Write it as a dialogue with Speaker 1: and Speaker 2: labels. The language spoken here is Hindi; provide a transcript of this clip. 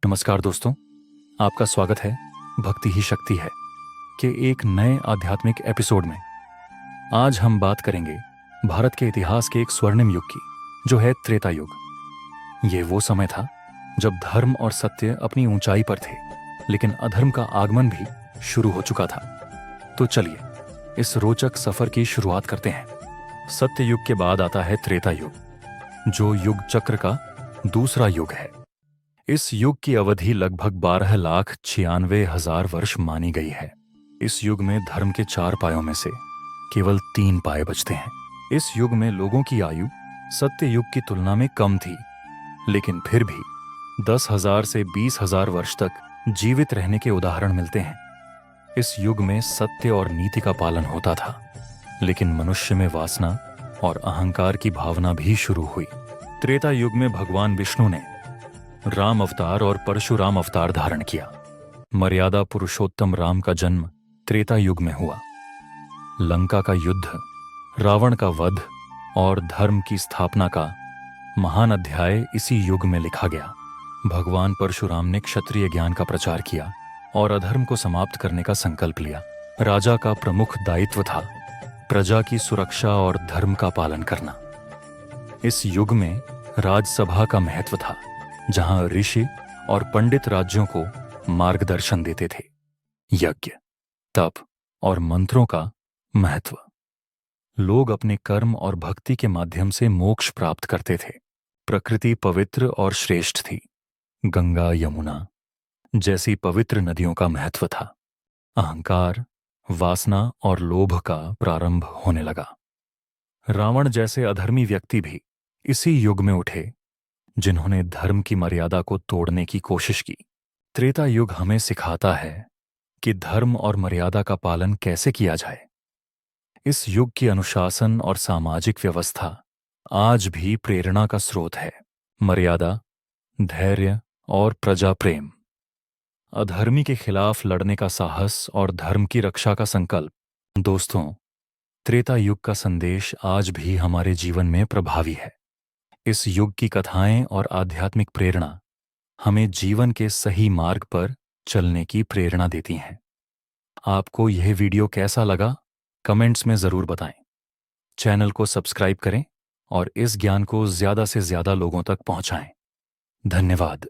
Speaker 1: नमस्कार दोस्तों, आपका स्वागत है भक्ति ही शक्ति है के एक नए आध्यात्मिक एपिसोड में। आज हम बात करेंगे भारत के इतिहास के एक स्वर्णिम युग की, जो है त्रेता युग। ये वो समय था जब धर्म और सत्य अपनी ऊंचाई पर थे, लेकिन अधर्म का आगमन भी शुरू हो चुका था। तो चलिए इस रोचक सफर की शुरुआत करते हैं। सत्य युग के बाद आता है त्रेता युग, जो युग चक्र का दूसरा युग है। इस युग की अवधि लगभग 12,96,000 वर्ष मानी गई है। इस युग में धर्म के 4 पायों में से केवल 3 पाए बचते हैं। इस युग में लोगों की आयु सत्य युग की तुलना में कम थी, लेकिन फिर भी 10,000 से 20,000 वर्ष तक जीवित रहने के उदाहरण मिलते हैं। इस युग में सत्य और नीति का पालन होता था, लेकिन मनुष्य में वासना और अहंकार की भावना भी शुरू हुई। त्रेता युग में भगवान विष्णु ने राम अवतार और परशुराम अवतार धारण किया। मर्यादा पुरुषोत्तम राम का जन्म त्रेता युग में हुआ। लंका का युद्ध, रावण का वध और धर्म की स्थापना का महान अध्याय इसी युग में लिखा गया। भगवान परशुराम ने क्षत्रिय ज्ञान का प्रचार किया और अधर्म को समाप्त करने का संकल्प लिया। राजा का प्रमुख दायित्व था प्रजा की सुरक्षा और धर्म का पालन करना। इस युग में राजसभा का महत्व था, जहां ऋषि और पंडित राज्यों को मार्गदर्शन देते थे। यज्ञ, तप और मंत्रों का महत्व। लोग अपने कर्म और भक्ति के माध्यम से मोक्ष प्राप्त करते थे। प्रकृति पवित्र और श्रेष्ठ थी। गंगा, यमुना जैसी पवित्र नदियों का महत्व था। अहंकार, वासना और लोभ का प्रारंभ होने लगा। रावण जैसे अधर्मी व्यक्ति भी इसी युग में उठे, जिन्होंने धर्म की मर्यादा को तोड़ने की कोशिश की। त्रेता युग हमें सिखाता है कि धर्म और मर्यादा का पालन कैसे किया जाए। इस युग की अनुशासन और सामाजिक व्यवस्था आज भी प्रेरणा का स्रोत है। मर्यादा, धैर्य और प्रजा प्रेम, अधर्मी के खिलाफ लड़ने का साहस और धर्म की रक्षा का संकल्प। दोस्तों, त्रेता युग का संदेश आज भी हमारे जीवन में प्रभावी है। इस युग की कथाएं और आध्यात्मिक प्रेरणा हमें जीवन के सही मार्ग पर चलने की प्रेरणा देती हैं। आपको यह वीडियो कैसा लगा, कमेंट्स में ज़रूर बताएं। चैनल को सब्सक्राइब करें और इस ज्ञान को ज़्यादा से ज़्यादा लोगों तक पहुंचाएं। धन्यवाद।